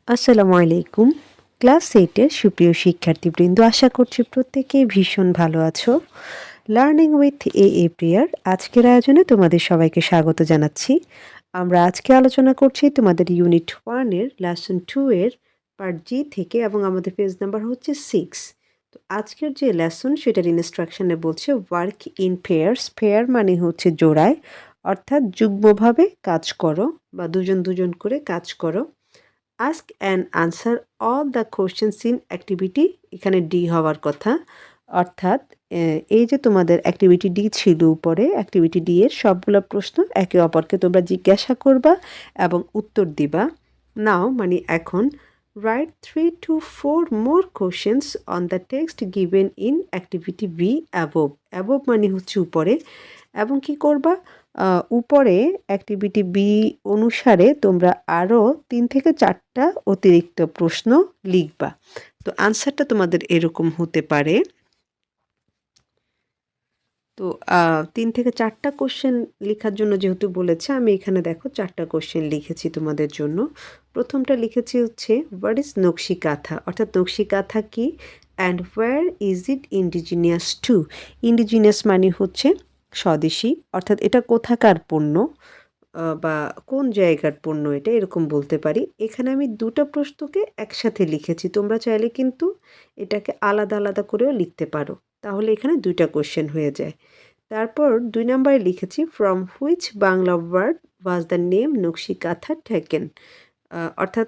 আসসালামু আলাইকুম। ক্লাস 8 এর সুপ্রিয় শিক্ষার্থীবৃন্দ, আশা করছি প্রত্যেকেই ভীষণ ভালো আছো। লার্নিং উইথ এ প্রিয়ার আজকের আয়োজনে তোমাদের সবাইকে স্বাগত জানাচ্ছি। আমরা আজকে আলোচনা করছি তোমাদের ইউনিট 1 এর লেসন 2 এর পার্ট জি থেকে, এবং আমাদের পেজ নাম্বার হচ্ছে 6। তো আজকের যে লেসন সেটার ইনস্ট্রাকশনে বলছে ওয়ার্ক ইন পেয়ার্স। পেয়ার মানে হচ্ছে জোড়ায়, অর্থাৎ যুগ্মভাবে কাজ করো বা দুজন দুজন করে কাজ করো। Ask and answer all the questions in activity, এখানে ডি হওয়ার কথা। অর্থাৎ এই যে তোমাদের অ্যাক্টিভিটি ডি ছিল উপরে, অ্যাক্টিভিটি ডি এর সবগুলো প্রশ্ন একে অপরকে তোমরা জিজ্ঞাসা করবা এবং উত্তর দিবা। নাও মানে এখন, write 3 to 4 more questions on the text given in activity B above. Above মানে হচ্ছে উপরে, এবং কি করবা, উপরে অ্যাক্টিভিটি বি অনুসারে তোমরা আরও 3 থেকে 4টা অতিরিক্ত প্রশ্ন লিখবা। তো আনসারটা তোমাদের এরকম হতে পারে। তো 3 থেকে 4টা কোশ্চেন লেখার জন্য যেহেতু বলেছে, আমি এখানে দেখো 4টা কোশ্চেন লিখেছি তোমাদের জন্য। প্রথমটা লিখেছি হচ্ছে হোয়াট ইজ নকশি কাঁথা, অর্থাৎ নকশি কাঁথা কি, and where is it indigenous to. Indigenous মানে হচ্ছে স্বদেশী, অর্থাৎ এটা কোথাকার পণ্য বা কোন জায়গার পণ্য, এটা এরকম বলতে পারি। এখানে আমি 2টা প্রশ্নকে একসাথে লিখেছি, তোমরা চাইলে কিন্তু এটাকে আলাদা আলাদা করেও লিখতে পারো, তাহলে এখানে 2টা কোশ্চেন হয়ে যায়। তারপর 2 নম্বরে লিখেছি from which Bangla word was the name nakshi kantha taken, অর্থাৎ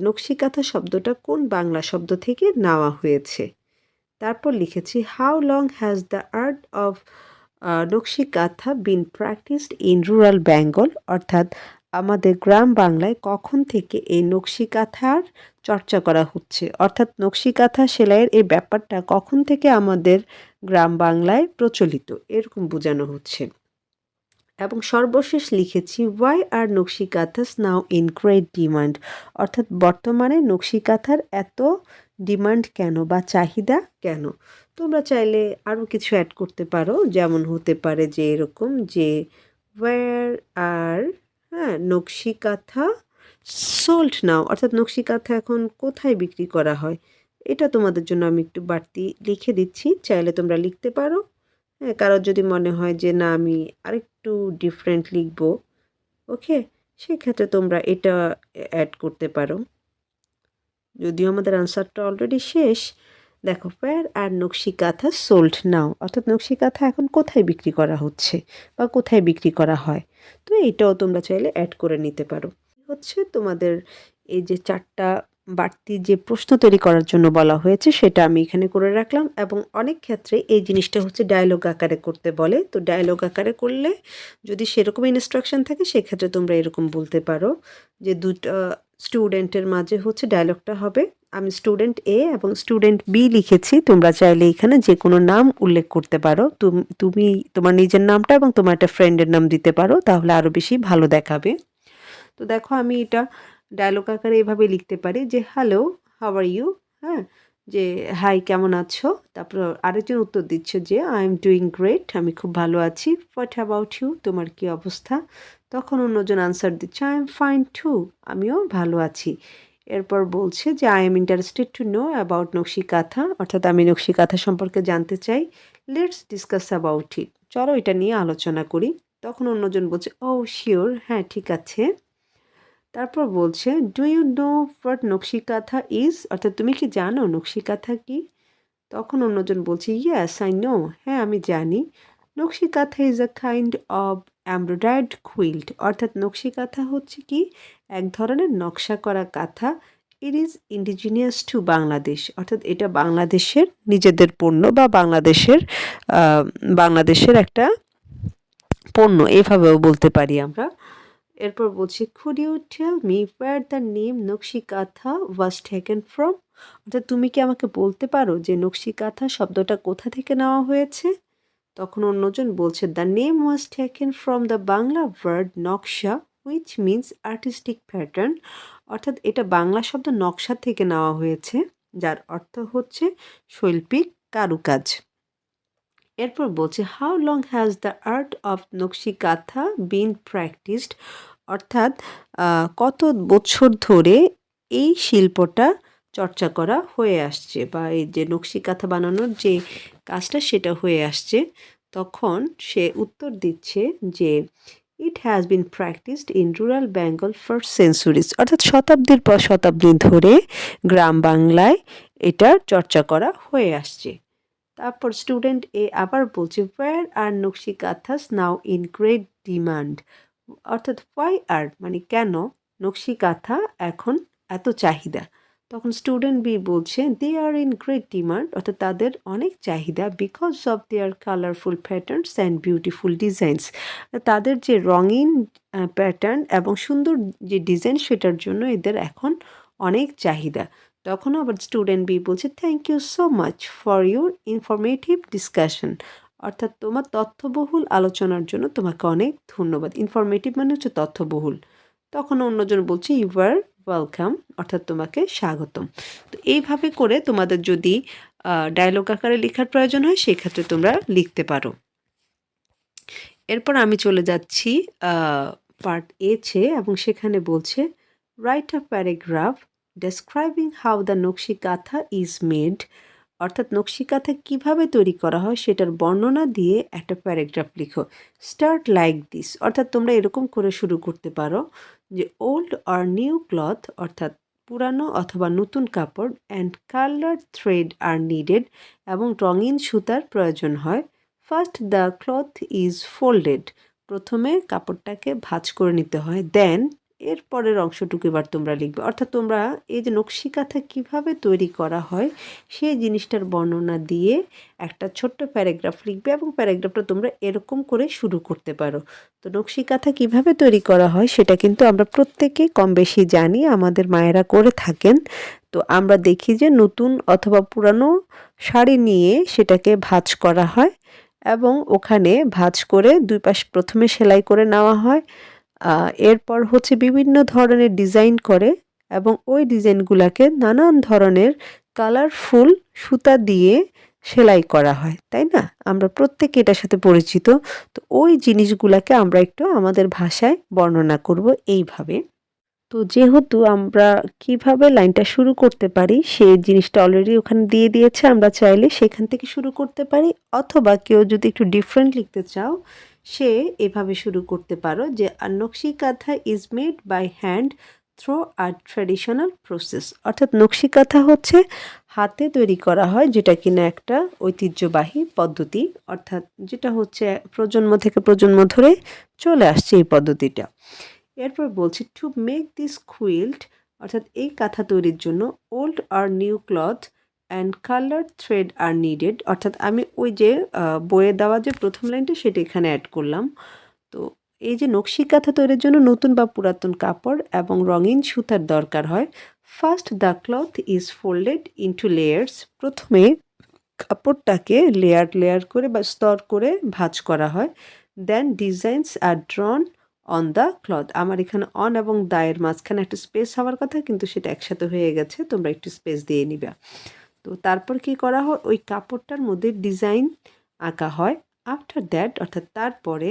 নকশি কাঁথা শব্দটা কোন বাংলা শব্দ থেকে নেওয়া হয়েছে। তারপর লিখেছি how long has the art of নকশি কাঁথা বিন প্র্যাকটিসড ইন রুরাল বেঙ্গল, অর্থাৎ আমাদের গ্রাম বাংলায় কখন থেকে এই নকশি কাঁথার চর্চা করা হচ্ছে, অর্থাৎ নকশি কাঁথা সেলাইয়ের এই ব্যাপারটা কখন থেকে আমাদের গ্রাম বাংলায় প্রচলিত, এরকম বোঝানো হচ্ছে। এবং সর্বশেষ লিখেছি ওয়াই আর নকশি কাঁথাস নাও ইন গ্রেট ডিমান্ড, অর্থাৎ বর্তমানে নকশি কাঁথার এত ডিমান্ড কেন বা চাহিদা কেন। তোমরা চাইলে আরও কিছু অ্যাড করতে পারো, যেমন হতে পারে যে এরকম যে ওয়্যার আর, হ্যাঁ, নকশি কাঁথা সোল্ড নাও, অর্থাৎ নকশি কাঁথা এখন কোথায় বিক্রি করা হয়। এটা তোমাদের জন্য আমি একটু বাড়তি লিখে দিচ্ছি, চাইলে তোমরা লিখতে পারো। হ্যাঁ, কারোর যদি মনে হয় যে না আমি আরেকটু ডিফারেন্ট লিখব, ওকে, সেক্ষেত্রে তোমরা এটা অ্যাড করতে পারো। যদিও আমাদের আনসারটা অলরেডি শেষ। দেখো, ওয়্যার আর নকশি কাঁথা সোল্ড নাও, অর্থাৎ নকশি কাঁথা এখন কোথায় বিক্রি করা হচ্ছে বা কোথায় বিক্রি করা হয়। তো এইটাও তোমরা চাইলে অ্যাড করে নিতে পারো। হচ্ছে তোমাদের এই যে 4টা বাড়তি যে প্রশ্ন তৈরি করার জন্য বলা হয়েছে সেটা আমি এখানে করে রাখলাম, এবং অনেক ক্ষেত্রে এই জিনিসটা হচ্ছে ডায়লগ আকারে করতে বলে। তো ডায়লগ আকারে করলে যদি সেরকম ইনস্ট্রাকশন থাকে সেক্ষেত্রে তোমরা এরকম বলতে পারো যে 2টা স্টুডেন্টের মাঝে হচ্ছে ডায়লগটা হবে। আমি স্টুডেন্ট এ এবং স্টুডেন্ট বি লিখেছি, তোমরা চাইলে এখানে যে কোনো নাম উল্লেখ করতে পারো। তুমি তোমার নিজের নামটা এবং তোমার একটা ফ্রেন্ডের নাম দিতে পারো, তাহলে আরও বেশি ভালো দেখাবে। তো দেখো, আমি এটা ডায়লগ আকারে এভাবে লিখতে পারি যে হ্যালো, হাউ আর ইউ, হ্যাঁ, যে হাই কেমন আছো, তারপর আরেকজন উত্তর দিচ্ছে যে আই এম ডুইং গ্রেট, আমি খুব ভালো আছি। হোয়াট অ্যাবাউট ইউ, তোমার কি অবস্থা। তখন অন্যজন আনসার দিচ্ছে আই এম ফাইন টু, আমিও ভালো আছি। এরপর বলছে যে I am interested to know about নকশি কাঁথা, অর্থাৎ আমি নকশি কাঁথা সম্পর্কে জানতে চাই। লেটস ডিসকাস অ্যাবাউট ইট, চলো এটা নিয়ে আলোচনা করি। তখন অন্যজন বলছে ও শিওর, হ্যাঁ ঠিক আছে। তারপর বলছে ডু ইউ নো হোয়াট নকশি কাঁথা ইজ, অর্থাৎ তুমি কি জানো নকশি কাঁথা কি। তখন অন্যজন বলছে ইয়েস আই নো, হ্যাঁ আমি জানি। নকশি kantha is a kind of embroidered quilt, অর্থাৎ নকশি কাঁথা হচ্ছে কি এক ধরনের নকশা করা কাঁথা। It is indigenous to Bangladesh, অর্থাৎ এটা বাংলাদেশের নিজেদের পণ্য বা বাংলাদেশের একটা পণ্য, এভাবেও বলতে পারি আমরা। এরপর বলছি could you tell me where the name nakshi kantha was taken from, অর্থাৎ তুমি কি আমাকে বলতে পারো যে নকশি কাঁথা শব্দটা কোথা থেকে নেওয়া হয়েছে। তখন অন্যজন বলছে the name was taken from the Bangla word naksha which means artistic pattern, অর্থাৎ এটা বাংলা শব্দ নকশা থেকে নেওয়া হয়েছে, যার অর্থ হচ্ছে শৈল্পিক কারুকাজ। এরপর বলছে how long has the art of নকশি কাঁথা বিন প্র্যাকটিসড, অর্থাৎ কত বছর ধরে এই শিল্পটা চর্চা করা হয়ে আসছে বা এই যে নকশি কাঁথা বানানোর যে কাজটা সেটা হয়ে আসছে, তখন সে উত্তর দিচ্ছে যে it has been practised in rural Bengal for centuries, অর্থাৎ শতাব্দীর পর শতাব্দী ধরে গ্রাম বাংলায় এটার চর্চা করা হয়ে আসছে। তারপর স্টুডেন্ট এ আবার বলছে ওয়্যার আর নকশি কাঁথাস নাও ইন গ্রেট ডিমান্ড, অর্থাৎ ওয়াই আর মানে কেন নকশি কাঁথা এখন এত চাহিদা। তখন স্টুডেন্ট বি বলছে দে আর ইন গ্রেট ডিমান্ড, অর্থাৎ তাদের অনেক চাহিদা because of their colourful patterns and beautiful designs, তাদের যে রঙিন প্যাটার্ন এবং সুন্দর যে ডিজাইন সেটার জন্য এদের এখন অনেক চাহিদা। তখন আবার স্টুডেন্ট বি বলছে thank you so much for your informative discussion, অর্থাৎ তোমার তথ্যবহুল আলোচনার জন্য তোমাকে অনেক ধন্যবাদ। ইনফরমেটিভ মানে হচ্ছে তথ্যবহুল। তখন অন্যজন বলছে ইউ আর ওয়েলকাম, অর্থাৎ তোমাকে স্বাগতম। তো এইভাবে করে তোমাদের যদি ডায়লগ আকারে লেখার প্রয়োজন হয় সেক্ষেত্রে তোমরা লিখতে পারো। এরপর আমি চলে যাচ্ছি পার্ট এ এবং সেখানে বলছে write a paragraph describing how the নকশি কাঁথা ইজ মেড, অর্থাৎ নকশি কাঁথা কীভাবে তৈরি করা হয় সেটার বর্ণনা দিয়ে একটা প্যারাগ্রাফ লিখো। স্টার্ট লাইক দিস, অর্থাৎ তোমরা এরকম করে শুরু করতে পারো যে ওল্ড অর নিউ ক্লথ, অর্থাৎ পুরানো অথবা নতুন কাপড়, and colour thread are needed, এবং রঙিন সুতার প্রয়োজন হয়। First the cloth is folded, প্রথমে কাপড়টাকে ভাঁজ করে নিতে হয়। দেন এর পরের অংশটুকু এবার তোমরা লিখবে, অর্থাৎ তোমরা এই যে নকশি কাঁথা কীভাবে তৈরি করা হয় সেই জিনিসটার বর্ণনা দিয়ে একটা ছোট্ট প্যারাগ্রাফ লিখবে এবং প্যারাগ্রাফটা তোমরা এরকম করে শুরু করতে পারো। তো নকশি কাঁথা কীভাবে তৈরি করা হয় সেটা কিন্তু আমরা প্রত্যেকেই কম বেশি জানি, আমাদের মায়েরা করে থাকেন। তো আমরা দেখি যে নতুন অথবা পুরানো শাড়ি নিয়ে সেটাকে ভাঁজ করা হয় এবং ওখানে ভাঁজ করে দুই পাশ প্রথমে সেলাই করে নেওয়া হয়। এরপর হচ্ছে বিভিন্ন ধরনের ডিজাইন করে এবং ওই ডিজাইনগুলোকে নানান ধরনের কালারফুল সুতা দিয়ে সেলাই করা হয়, তাই না? আমরা প্রত্যেকে এটার সাথে পরিচিত। তো ওই জিনিসগুলোকে আমরা একটু আমাদের ভাষায় বর্ণনা করব এইভাবে। তো যেহেতু আমরা কিভাবে লাইনটা শুরু করতে পারি সেই জিনিসটা অলরেডি ওখানে দিয়ে দিয়েছে, আমরা চাইলে সেখান থেকে শুরু করতে পারি, অথবা কেউ যদি একটু ডিফারেন্ট লিখতে চাও সে এভাবে শুরু করতে পারো যে আর nakshi kantha is made by hand through a traditional process, অর্থাৎ নকশি কাঁথা হচ্ছে হাতে তৈরি করা হয়, যেটা কিনা একটা ঐতিহ্যবাহী পদ্ধতি, অর্থাৎ যেটা হচ্ছে প্রজন্ম থেকে প্রজন্ম ধরে চলে আসছে এই পদ্ধতিটা। এরপর বলছি টু মেক দিস কুইল্ট, অর্থাৎ এই কাঁথা তৈরির জন্য old or new cloth and colour thread are needed, অর্থাৎ আমি ওই যে বইয়ে দেওয়া যে প্রথম লাইনটা সেটা এখানে অ্যাড করলাম। তো এই যে নকশি কাঁথা তৈরির জন্য নতুন বা পুরাতন কাপড় এবং রঙিন সুতার দরকার হয়। First the cloth is folded into layers, প্রথমে কাপড়টাকে লেয়ার লেয়ার করে বা স্তর করে ভাঁজ করা হয়। Then designs are drawn on the cloth, আমার এখানে অন এবং দায়ের মাঝখানে একটা স্পেস হওয়ার কথা কিন্তু সেটা একসাথে হয়ে গেছে, তোমরা একটু স্পেস দিয়ে নিবে। তো তারপর কি করা হয় ওই কাপড়টার মধ্যে ডিজাইন আঁকা হয়। আফটার দ্যাট, অর্থাৎ তারপরে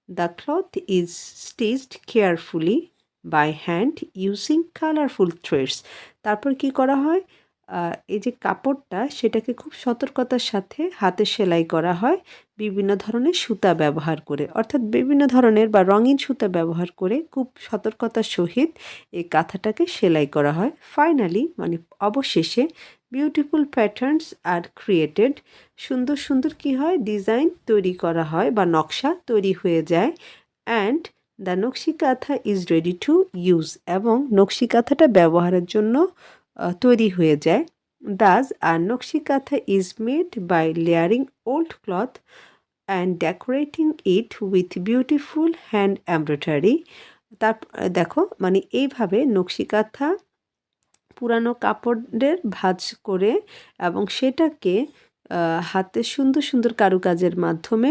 the cloth is stitched carefully by hand using colourful threads, তারপর কি করা হয় এই যে কাপড়টা সেটাকে খুব সতর্কতার সাথে হাতে সেলাই করা হয় বিভিন্ন ধরনের সুতা ব্যবহার করে, অর্থাৎ বিভিন্ন ধরনের বা রঙিন সুতা ব্যবহার করে খুব সতর্কতার সহিত এই কাঁথাটাকে সেলাই করা হয়। ফাইনালি মানে অবশেষে বিউটিফুল প্যাটার্নস আর ক্রিয়েটেড, সুন্দর সুন্দর কি হয় ডিজাইন তৈরি করা হয় বা নকশা তৈরি হয়ে যায়। অ্যান্ড দ্য নকশি kantha is ready to use, এবং নকশি কাঁথাটা ব্যবহারের জন্য তৈরি হয়ে যায়। Das a nakshi kantha is made by layering old cloth and decorating it with beautiful hand embroidery. তার দেখো মানে এইভাবে নকশি কাঁথা পুরানো কাপড়ের ভাঁজ করে এবং সেটাকে হাতে সুন্দর সুন্দর কারুকাজের মাধ্যমে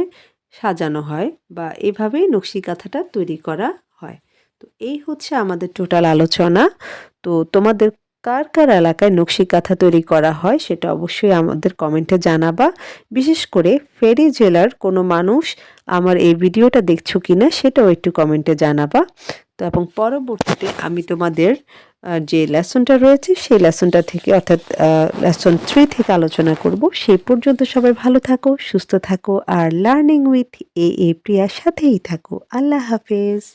সাজানো হয় বা এভাবেই নকশি কাঁথাটা তৈরি করা হয়। তো এই হচ্ছে আমাদের টোটাল আলোচনা। তো তোমাদের কার কার এলাকায় নকশি কাঁথা তৈরি করা হয় সেটা অবশ্যই আমাদের কমেন্টে জানাবা। বিশেষ করে ফেনী জেলার কোনো মানুষ আমার এই ভিডিওটা দেখছো কিনা সেটাও একটু কমেন্টে জানাবা। তো এবং পরবর্তীতে আমি তোমাদের যে লেসনটা রয়েছে সেই লেসনটা থেকে অর্থাৎ লেসন 3 থেকে আলোচনা করব। সেই পর্যন্ত সবাই ভালো থাকো, সুস্থ থাকো আর লার্নিং উইথ এ প্রিয়ার সাথেই থাকো। আল্লাহ হাফেজ।